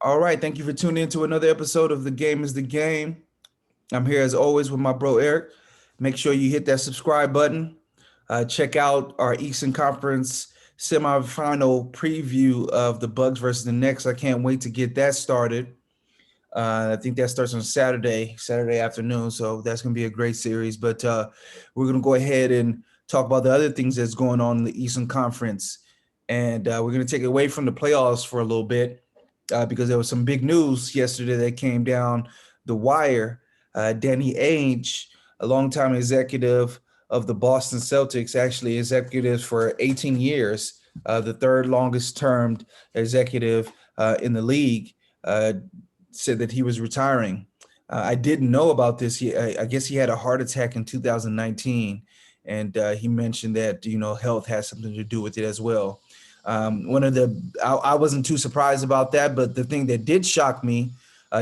All right, thank you for tuning in to another episode of The Game is the Game. I'm here as always with my bro Eric. Make sure you hit that subscribe button. Check out our Eastern Conference semifinal preview of the Bucks versus the Knicks. I can't wait to get that started. I think that starts on Saturday afternoon. So that's going to be a great series. But we're going to go ahead and talk about the other things that's going on in the Eastern Conference. And we're going to take it away from the playoffs for a little bit because there was some big news yesterday that came down the wire. Danny Ainge, a longtime executive of the Boston Celtics, actually executive for 18 years, the third longest termed executive in the league, said that he was retiring. I didn't know about this. I guess he had a heart attack in 2019, and he mentioned that health has something to do with it as well. I wasn't too surprised about that, but the thing that did shock me,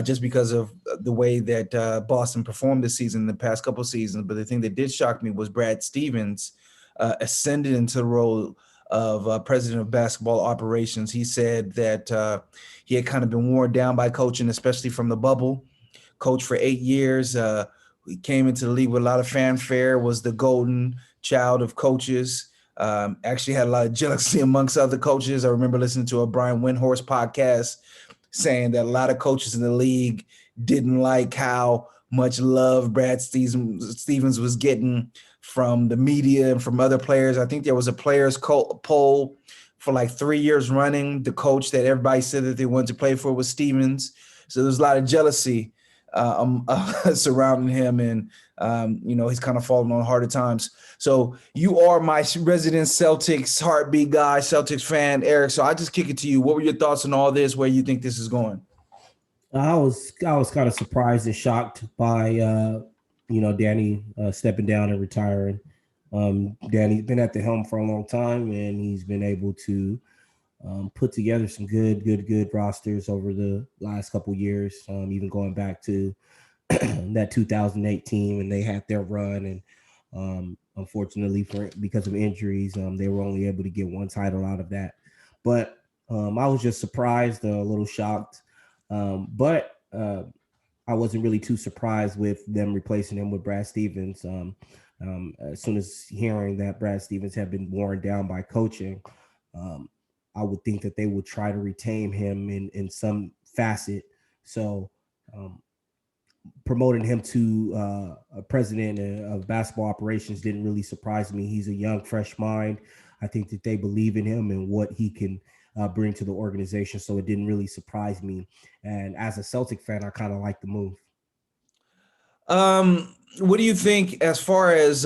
just because of the way that Boston performed this season, the past couple of seasons, but the thing that did shock me was Brad Stevens ascended into the role of president of basketball operations. He said that he had kind of been worn down by coaching, especially from the bubble. Coached for 8 years. He came into the league with a lot of fanfare, was the golden child of coaches. Actually had a lot of jealousy amongst other coaches. I remember listening to a Brian Windhorst podcast saying that a lot of coaches in the league didn't like how much love Brad Stevens was getting from the media and from other players. I think there was a players poll for like 3 years running. The coach that everybody said that they wanted to play for was Stevens. So there's a lot of jealousy surrounding him, and he's kind of falling on harder times. So you are my resident Celtics heartbeat guy, Celtics fan, Eric. So I just kick it to you. What were your thoughts on all this? Where you think this is going? I was kind of surprised and shocked by Danny stepping down and retiring. Danny's been at the helm for a long time, and he's been able to put together some good rosters over the last couple years. Even going back to that 2008 team, and they had their run, and unfortunately because of injuries, they were only able to get one title out of that. But I was just surprised, a little shocked, but I wasn't really too surprised with them replacing him with Brad Stevens. As soon as hearing that Brad Stevens had been worn down by coaching, um, I would think that they would try to retain him in some facet. So um, promoting him to a president of basketball operations didn't really surprise me. He's a young, fresh mind. I think that they believe in him and what he can bring to the organization. So it didn't really surprise me. And as a Celtic fan, I kind of like the move. What do you think as far as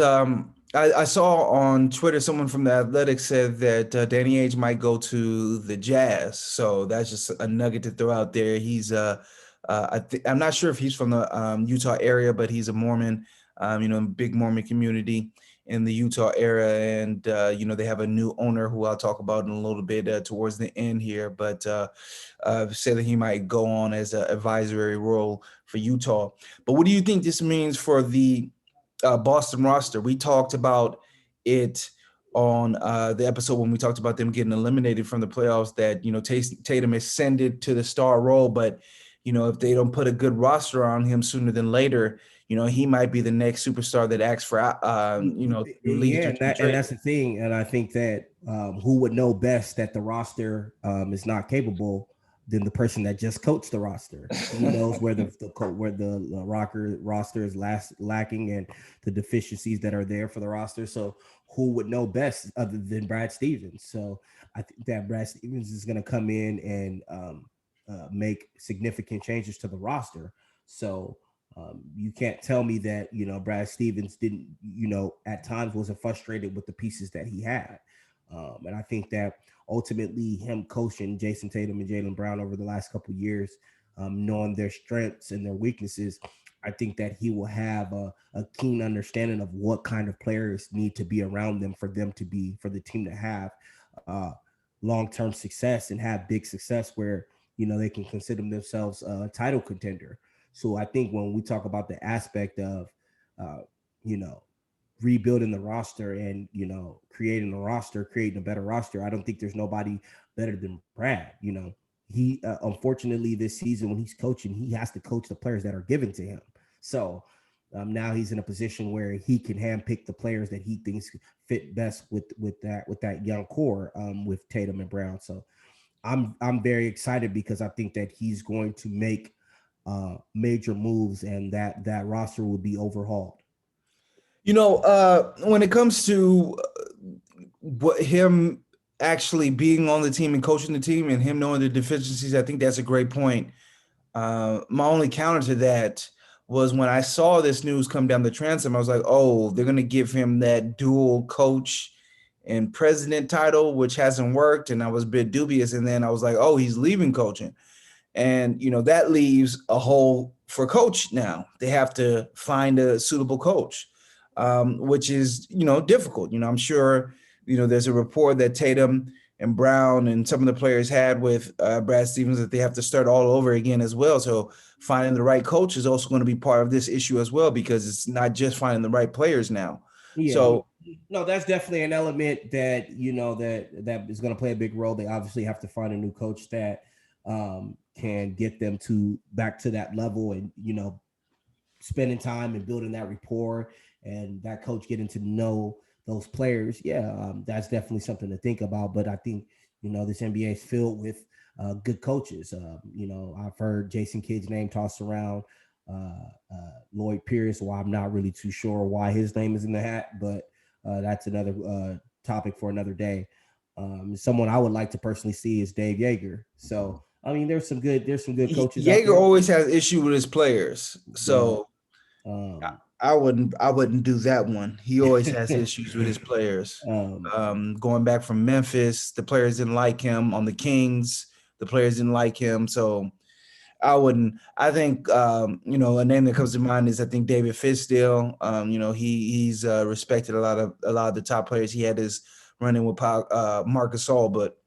I saw on Twitter someone from the Athletics said that Danny Ainge might go to the Jazz. So that's just a nugget to throw out there. He's I'm not sure if he's from the Utah area, but he's a Mormon, big Mormon community in the Utah area, and they have a new owner who I'll talk about in a little bit towards the end here. But said that he might go on as an advisory role for Utah. But what do you think this means for the Boston roster? We talked about it on the episode when we talked about them getting eliminated from the playoffs, that Tatum ascended to the star role, but if they don't put a good roster on him sooner than later, he might be the next superstar that asks for Yeah, league and trade. that's the thing. And I think that who would know best that the roster is not capable than the person that just coached the roster. He knows where where the rocker roster is lacking and the deficiencies that are there for the roster. So who would know best other than Brad Stevens? So I think that Brad Stevens is going to come in and make significant changes to the roster. So you can't tell me that Brad Stevens didn't at times wasn't frustrated with the pieces that he had, and I think that ultimately him coaching Jason Tatum and Jaylen Brown over the last couple of years, knowing their strengths and their weaknesses, I think that he will have a keen understanding of what kind of players need to be around them for the team to have uh, long-term success and have big success where they can consider themselves a title contender. So I think when we talk about the aspect of, uh, you know, rebuilding the roster and creating a better roster, I don't think there's nobody better than Brad. he unfortunately this season when he's coaching, he has to coach the players that are given to him. So now he's in a position where he can handpick the players that he thinks fit best with that young core with Tatum and Brown. So I'm very excited because I think that he's going to make major moves and that roster will be overhauled. When it comes to what him actually being on the team and coaching the team and him knowing the deficiencies, I think that's a great point. My only counter to that was when I saw this news come down the transom, I was like, oh, they're going to give him that dual coach and president title, which hasn't worked. And I was a bit dubious. And then I was like, oh, he's leaving coaching. And, that leaves a hole for coach now. They have to find a suitable coach, which is, difficult. I'm sure, there's a report that Tatum and Brown and some of the players had with Brad Stevens that they have to start all over again as well. So finding the right coach is also going to be part of this issue as well, because it's not just finding the right players now. Yeah, So no, that's definitely an element that that is going to play a big role. They obviously have to find a new coach that can get them to back to that level, and spending time and building that rapport, and that coach getting to know those players. Yeah, that's definitely something to think about. But I think this NBA is filled with good coaches. I've heard Jason Kidd's name tossed around. Lloyd Pierce. Well, I'm not really too sure why his name is in the hat, but that's another topic for another day. Someone I would like to personally see is Dave Yeager. So I mean, there's some good coaches out Yeager there. always has issue with his players. Yeah. So I Um, I wouldn't do that one. He always has issues with his players. um, Going back from Memphis, the players didn't like him. On the Kings, the players didn't like him. So I wouldn't. I think a name that comes to mind is I think David Fizdale. He's respected a lot of the top players. He had his running with Marc Gasol, but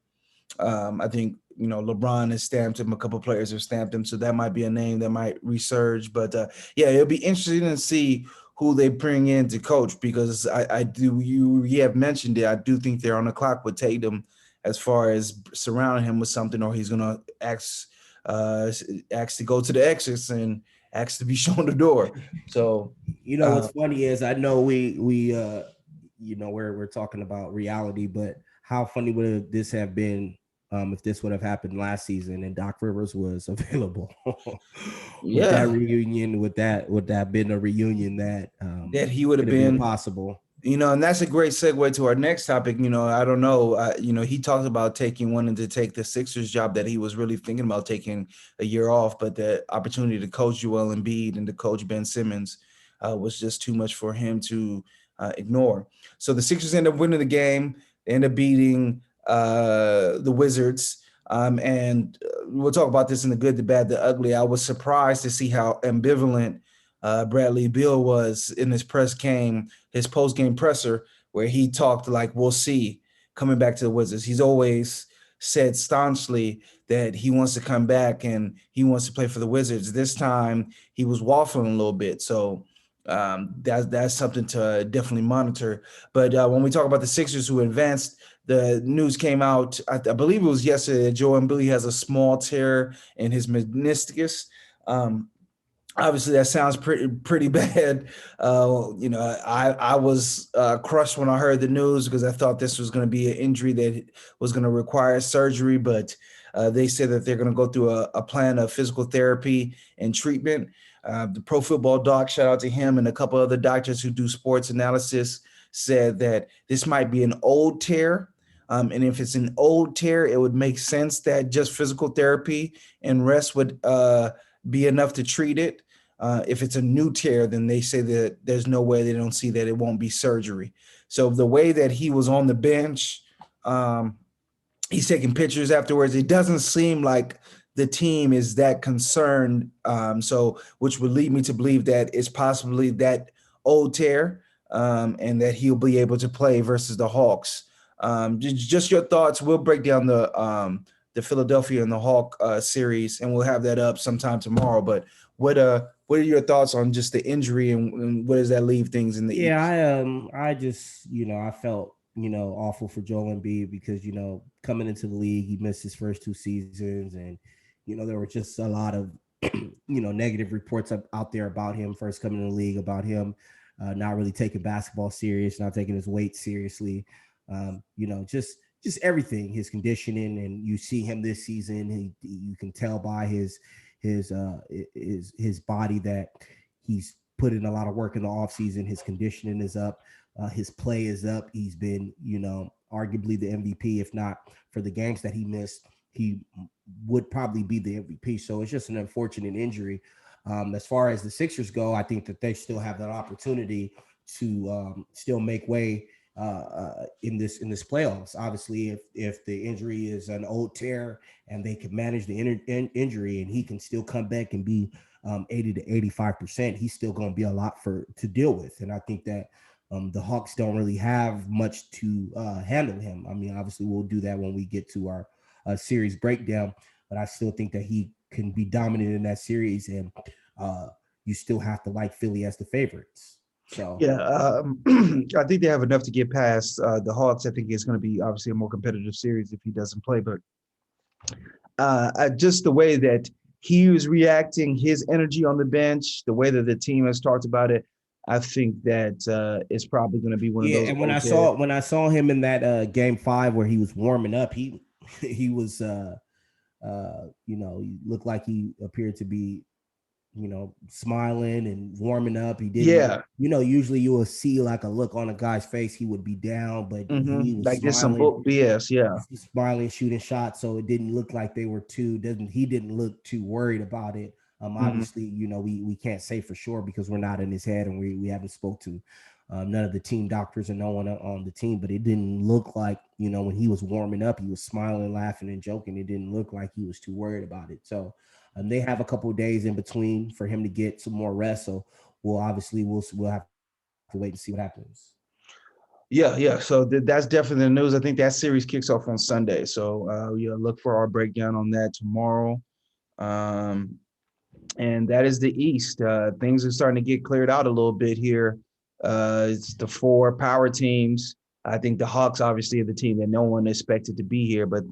I think LeBron has stamped him. A couple players have stamped him, so that might be a name that might resurge. But yeah, it'll be interesting to see who they bring in to coach, because I do you have mentioned it. I do think they're on the clock with Tatum as far as surrounding him with something, or he's gonna uh, ask to go to the exits and ask to be shown the door. So what's uh, funny is I know we're talking about reality, but how funny would this have been if this would have happened last season and Doc Rivers was available? With that yeah, reunion, would that have been a reunion that that he would have could have been been. possible? And that's a great segue to our next topic. I don't know. He talked about wanting to take the Sixers job, that he was really thinking about taking a year off, but the opportunity to coach Joel Embiid and to coach Ben Simmons was just too much for him to ignore. So the Sixers end up winning the game. They end up beating the Wizards. And we'll talk about this in the good, the bad, the ugly. I was surprised to see how ambivalent Bradley Beal was in his post game presser, where he talked like, we'll see, coming back to the Wizards. He's always said staunchly that he wants to come back and he wants to play for the Wizards. This time he was waffling a little bit. So that's something to definitely monitor. But when we talk about the Sixers who advanced, the news came out, I believe it was yesterday, that Joel Embiid has a small tear in his meniscus. Obviously that sounds pretty bad. I was crushed when I heard the news, because I thought this was going to be an injury that was going to require surgery, but they said that they're going to go through a plan of physical therapy and treatment. The Pro Football Doc, shout out to him, and a couple other doctors who do sports analysis, said that this might be an old tear. And if it's an old tear, it would make sense that just physical therapy and rest would be enough to treat it. If it's a new tear, then they say that there's no way, they don't see that it won't be surgery. So the way that he was on the bench, um, he's taking pictures afterwards. It doesn't seem like the team is that concerned. So which would lead me to believe that it's possibly that old tear, and that he'll be able to play versus the Hawks. Just your thoughts. We'll break down the Philadelphia and the Hawk series, and we'll have that up sometime tomorrow. But what are your thoughts on just the injury, and where does that leave things in the Yeah, East? I just I felt awful for Joel Embiid because coming into the league. He missed his first 2 seasons, and there were just a lot of negative reports out there about him first coming in the league, about him not really taking basketball serious, not taking his weight seriously. Just everything, his conditioning, and you see him this season. You can tell by his body that he's put in a lot of work in the offseason. His conditioning is up. His play is up. He's been, arguably the MVP. If not for the games that he missed, he would probably be the MVP. So it's just an unfortunate injury. As far as the Sixers go, I think that they still have that opportunity to still make way in this playoffs. Obviously, if the injury is an old tear and they can manage the injury, and he can still come back and be 80 to 85%, he's still going to be a lot to deal with. And I think that the Hawks don't really have much to handle him. I mean, obviously, we'll do that when we get to our series breakdown, but I still think that he can be dominant in that series, and you still have to like Philly as the favorites. So yeah, I think they have enough to get past the Hawks. I think it's going to be obviously a more competitive series if he doesn't play, but just the way that he was reacting, his energy on the bench, the way that the team has talked about it, I think that it's probably going to be one of those. And when I saw him in that game 5 where he was warming up, he was he looked like he appeared to be smiling and warming up. He didn't. Yeah. Usually you will see like a look on a guy's face. He would be down, but he was like there's some smiling, BS. Yeah. Smiling, shooting shots. So it didn't look like they were he didn't look too worried about it. Obviously, we can't say for sure because we're not in his head, and we haven't spoke to none of the team doctors and no one on the team, but it didn't look like, when he was warming up, he was smiling, laughing, and joking. It didn't look like he was too worried about it. So they have a couple of days in between for him to get some more rest. So we'll have to wait and see what happens. Yeah. So that's definitely the news. I think that series kicks off on Sunday. So look for our breakdown on that tomorrow. And that is the East. Things are starting to get cleared out a little bit here. It's the 4 power teams. I think the Hawks obviously are the team that no one expected to be here, but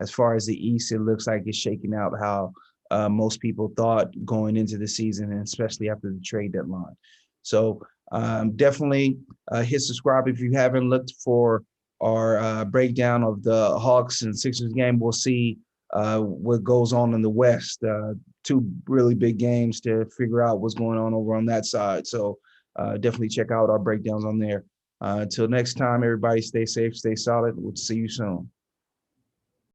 as far as the East, it looks like it's shaking out how most people thought going into the season, and especially after the trade deadline. So definitely hit subscribe if you haven't looked for our breakdown of the Hawks and Sixers game. We'll see what goes on in the West. 2 really big games to figure out what's going on over on that side. So definitely check out our breakdowns on there. Until next time, everybody stay safe, stay solid. We'll see you soon.